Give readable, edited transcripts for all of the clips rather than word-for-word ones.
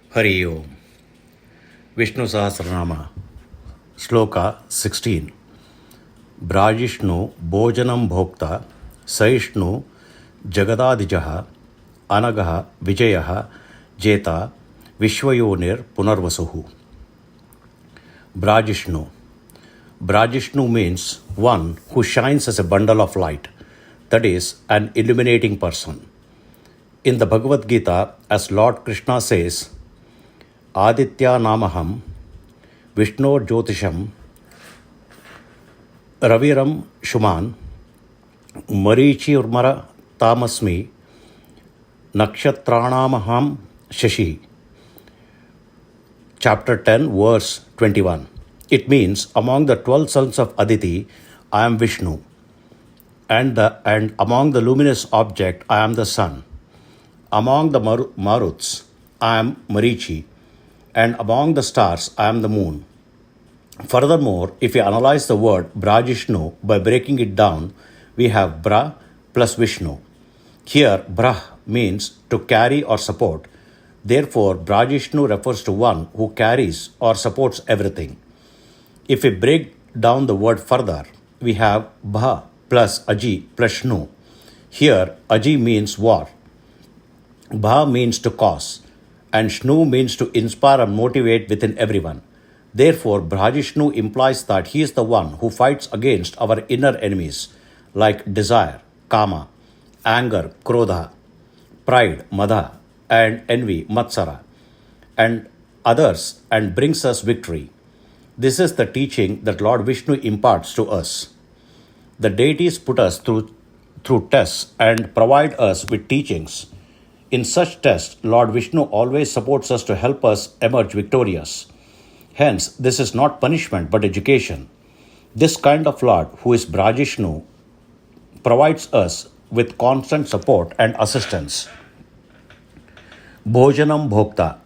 Hari Om. Vishnusahasranama. Sloka 16. bhrājiṣṇu bhojanam bhoktā sahiṣṇu jagadādijaḥ anaghaḥ vijayaḥ jetā viśvayoniḥ punarvasuḥ. bhrājiṣṇu. bhrājiṣṇu means one who shines as a bundle of light, that is, an illuminating person. In the Bhagavad Gita, as Lord Krishna says, Aditya namaham Vishnur Jyotisham Raviram Shuman Marichi Urmara Tamasmi Nakshatranamaham Shashi. Chapter 10, verse 21. It means, among the 12 sons of Aditi, I am Vishnu, and among the luminous object, I am the sun. Among the Maruts, I am Marichi, and among the stars, I am the moon. Furthermore, if we analyze the word bhrājiṣṇu by breaking it down, we have bhra plus Vishnu. Here, bhrā means to carry or support. Therefore, bhrājiṣṇu refers to one who carries or supports everything. If we break down the word further, we have bha plus aji plus shnu. Here, aji means war, bha means to cause, and shnu means to inspire and motivate within everyone. Therefore, bhrājiṣṇu implies that he is the one who fights against our inner enemies like desire, kama, anger, krodha, pride, madha, and envy, matsara, and others, and brings us victory. This is the teaching that Lord Vishnu imparts to us. The deities put us through tests and provide us with teachings. In such tests, Lord Vishnu always supports us to help us emerge victorious. Hence, this is not punishment but education. This kind of Lord, who is bhrājiṣṇu, provides us with constant support and assistance. Bhojanam bhoktā.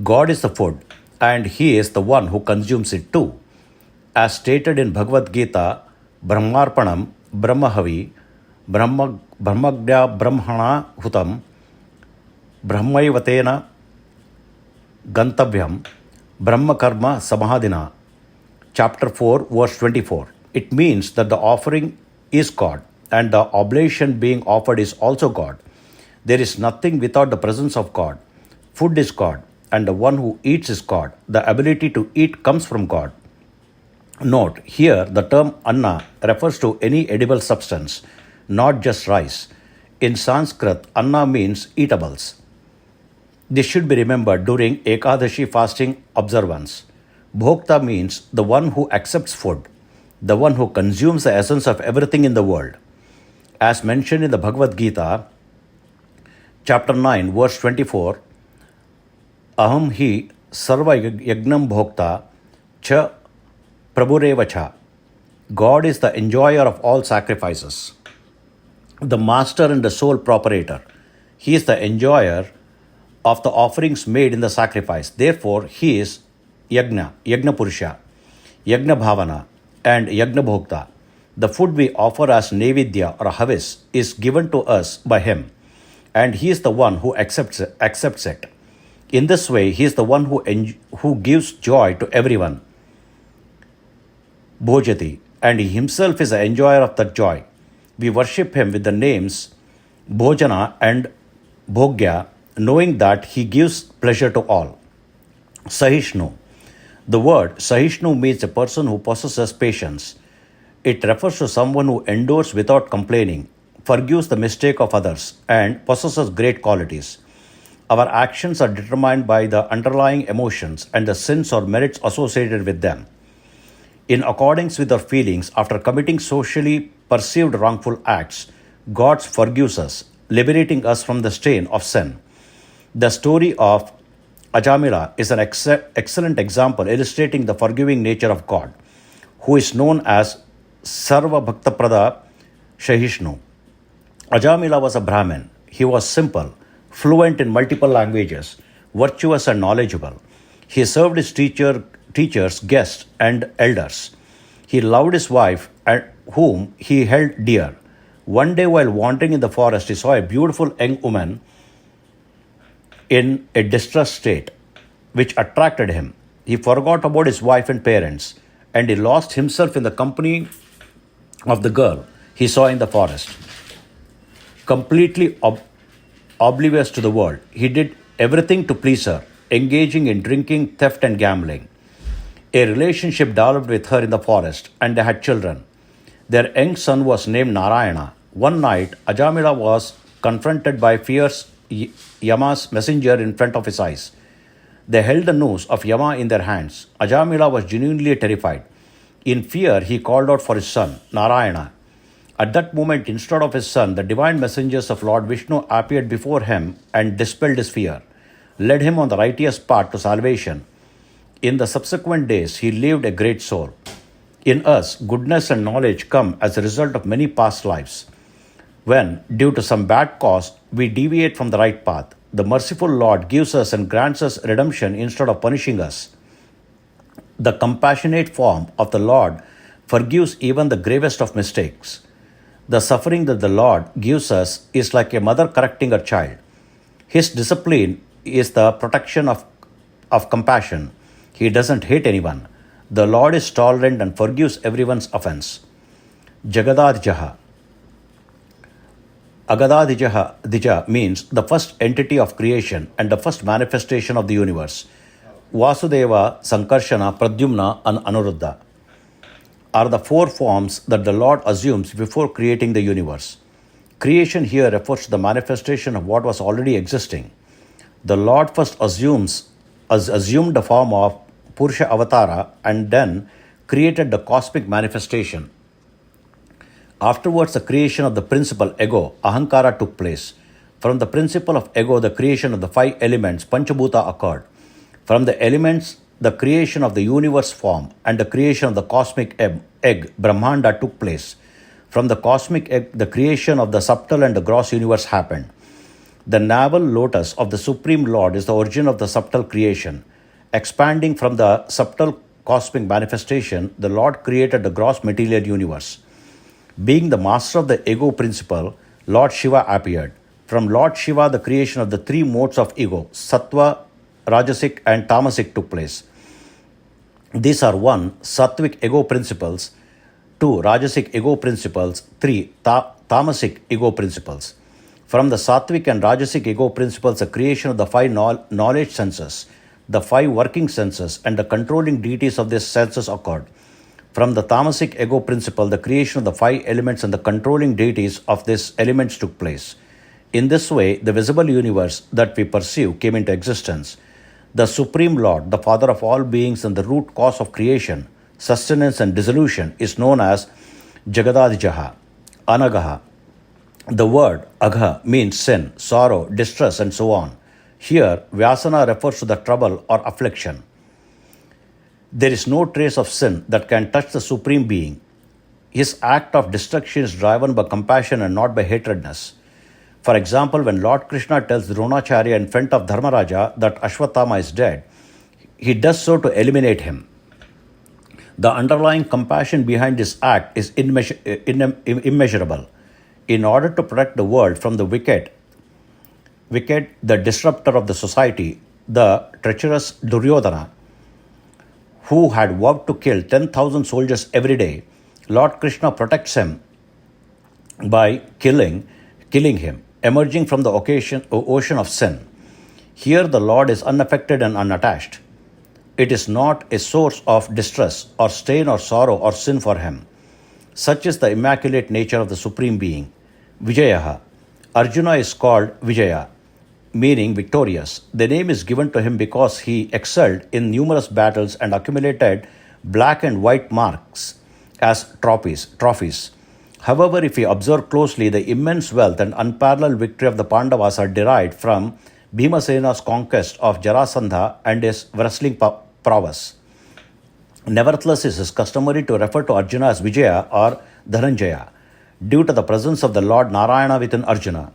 God is the food, and He is the one who consumes it too. As stated in Bhagavad Gita, Brahmarpanam Brahmahavi Brahmagya Brahmana Hutam Brahmaivatena Gantavyam Brahma Karma Samahadina. Chapter 4, verse 24. It means that the offering is God, and the oblation being offered is also God. There is nothing without the presence of God. Food is God, and the one who eats is God. The ability to eat comes from God. Note, here the term anna refers to any edible substance, not just rice. In Sanskrit, anna means eatables. This should be remembered during Ekadashi fasting observance. Bhoktā means the one who accepts food, the one who consumes the essence of everything in the world. As mentioned in the Bhagavad Gita, chapter 9, verse 24, Aham hi sarva yagnam bhoktā cha prabhurevacha. God is the enjoyer of all sacrifices, the master and the sole proprietor. He is the enjoyer of the offerings made in the sacrifice. Therefore, He is Yagna, Yagna Purusha, Yagna Bhavana, and Yagna Bhoktā. The food we offer as Nevidya or Havis is given to us by Him, and He is the one who accepts it. In this way, He is the one who gives joy to everyone, bhojati, and He Himself is the enjoyer of that joy. We worship Him with the names bhojana and bhogya, knowing that He gives pleasure to all. Sahiṣṇu. The word sahiṣṇu means a person who possesses patience. It refers to someone who endures without complaining, forgives the mistake of others, and possesses great qualities. Our actions are determined by the underlying emotions and the sins or merits associated with them. In accordance with our feelings, after committing socially perceived wrongful acts, God forgives us, liberating us from the stain of sin. The story of Ajamila is an excellent example illustrating the forgiving nature of God, who is known as Sarva Bhaktaprada sahiṣṇu. Ajamila was a Brahmin. He was simple, fluent in multiple languages, virtuous and knowledgeable. He served his teachers, guests, and elders. He loved his wife, whom he held dear. One day, while wandering in the forest, he saw a beautiful young woman in a distressed state. which attracted him. He forgot about his wife and parents, and he lost himself in the company of the girl he saw in the forest. Completely oblivious to the world, he did everything to please her, engaging in drinking, theft, and gambling. A relationship developed with her in the forest, and they had children. Their young son was named Narayana. One night, Ajamila was confronted by fierce Yama's messenger in front of his eyes. They held the noose of Yama in their hands. Ajamila was genuinely terrified. In fear, he called out for his son, Narayana. At that moment, instead of his son, the divine messengers of Lord Vishnu appeared before him and dispelled his fear, led him on the righteous path to salvation. In the subsequent days, he lived a great soul. In us, goodness and knowledge come as a result of many past lives. When, due to some bad cause, we deviate from the right path, the merciful Lord gives us and grants us redemption instead of punishing us. The compassionate form of the Lord forgives even the gravest of mistakes. The suffering that the Lord gives us is like a mother correcting her child. His discipline is the protection of compassion. He doesn't hate anyone. The Lord is tolerant and forgives everyone's offense. Jagadādijaḥ. Jagadādijaḥ means the first entity of creation and the first manifestation of the universe. Vasudeva, Sankarshana, Pradyumna, and Anuruddha are the four forms that the Lord assumes before creating the universe. Creation here refers to the manifestation of what was already existing. The Lord first assumed the form of Purusha Avatara and then created the cosmic manifestation. Afterwards, the creation of the principle ego, Ahankara, took place. From the principle of ego, the creation of the five elements, Panchabhuta, occurred. From the elements, the creation of the universe form and the creation of the cosmic egg, Brahmanda, took place. From the cosmic egg, the creation of the subtle and the gross universe happened. The navel lotus of the Supreme Lord is the origin of the subtle creation. Expanding from the subtle cosmic manifestation, the Lord created the gross material universe. Being the master of the ego principle, Lord Shiva appeared. From Lord Shiva, the creation of the three modes of ego, Sattva, Rajasic, and Tamasic, took place. These are 1. Sattvic ego principles, 2. Rajasic ego principles, 3. Tamasic ego principles. From the Sattvic and Rajasic ego principles, the creation of the 5 knowledge senses, the 5 working senses, and the controlling deities of these senses occurred. From the Tamasic ego principle, the creation of the 5 elements and the controlling deities of these elements took place. In this way, the visible universe that we perceive came into existence. The Supreme Lord, the Father of all beings and the root cause of creation, sustenance and dissolution, is known as jagadādijaḥ, anaghaḥ. The word agha means sin, sorrow, distress, and so on. Here, vyasana refers to the trouble or affliction. There is no trace of sin that can touch the Supreme Being. His act of destruction is driven by compassion and not by hatredness. For example, when Lord Krishna tells Dronacharya in front of Dharmaraja that Ashwatthama is dead, he does so to eliminate him. The underlying compassion behind this act is immeasurable. In order to protect the world from the wicked, the disruptor of the society, the treacherous Duryodhana, who had vowed to kill 10,000 soldiers every day, Lord Krishna protects him by killing him, emerging from the ocean of sin. Here the Lord is unaffected and unattached. It is not a source of distress or stain or sorrow or sin for him. Such is the immaculate nature of the Supreme Being. Vijayaḥ. Arjuna is called Vijaya, meaning victorious. The name is given to him because he excelled in numerous battles and accumulated black and white marks as trophies. However, if we observe closely, the immense wealth and unparalleled victory of the Pandavas are derived from Bhimasena's conquest of Jarasandha and his wrestling prowess. Nevertheless, it is customary to refer to Arjuna as Vijaya or Dhananjaya, due to the presence of the Lord Narayana within Arjuna,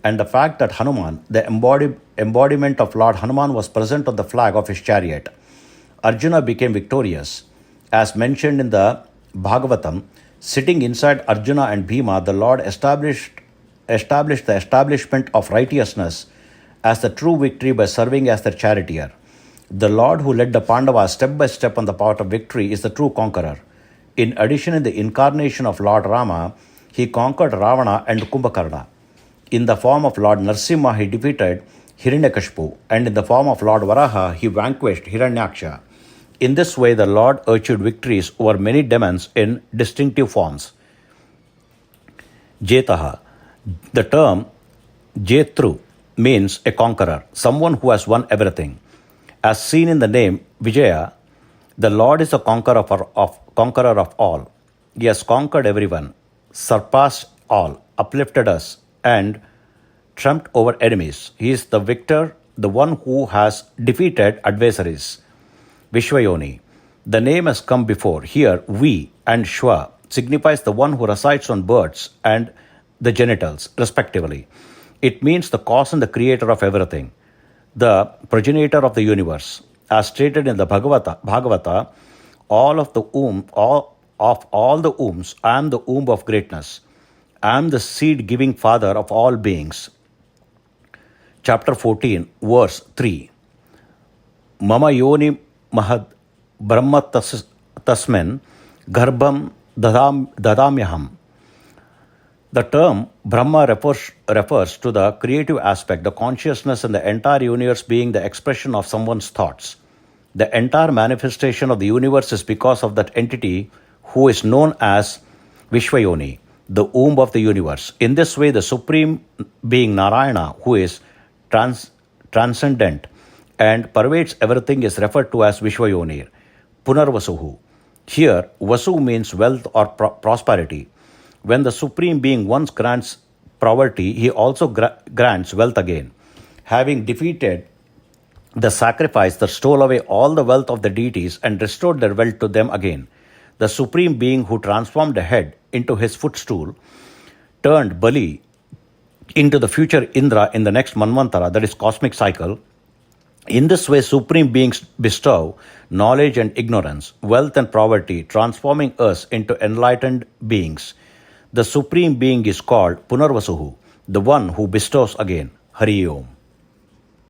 and the fact that Hanuman, the embodiment of Lord Hanuman, was present on the flag of his chariot. Arjuna became victorious. As mentioned in the Bhagavatam, sitting inside Arjuna and Bhima, the Lord established the establishment of righteousness as the true victory by serving as their charioteer. The Lord who led the Pandavas step by step on the path of victory is the true conqueror. In addition, in the incarnation of Lord Rama, he conquered Ravana and Kumbhakarna. In the form of Lord Narasimha, he defeated Hiranyakashipu, and in the form of Lord Varaha, he vanquished Hiranyaksha. In this way, the Lord achieved victories over many demons in distinctive forms. Jetā. The term jetru means a conqueror, someone who has won everything. As seen in the name Vijayaḥ, the Lord is a conqueror of all. He has conquered everyone, surpassed all, uplifted us, and trumped over enemies. He is the victor, the one who has defeated adversaries. Viśvayoniḥ. The name has come before. Here, Vi and Shva signifies the one who resides on birds and the genitals, respectively. It means the cause and the creator of everything, the progenitor of the universe. As stated in the Bhagavata, all of the wombs, I am the womb of greatness. I am the seed-giving father of all beings. Chapter 14, verse 3. Mama yoni mahad brahma tasmin garbham dadamyaham. The term Brahma refers to the creative aspect, the consciousness in the entire universe being the expression of someone's thoughts. The entire manifestation of the universe is because of that entity who is known as Viśvayoniḥ, the womb of the universe. In this way, the supreme being Narayana, who is transcendent and pervades everything, is referred to as Viśvayoniḥ, punarvasuḥ. Here, vasu means wealth or prosperity. When the Supreme Being once grants poverty, he also grants wealth again. Having defeated the sacrifice that stole away all the wealth of the deities and restored their wealth to them again, the Supreme Being who transformed a head into his footstool turned Bali into the future Indra in the next Manvantara, that is cosmic cycle. In this way, Supreme Beings bestow knowledge and ignorance, wealth and poverty, transforming us into enlightened beings. The Supreme Being is called Punarvasuḥ, the one who bestows again. Hari Om.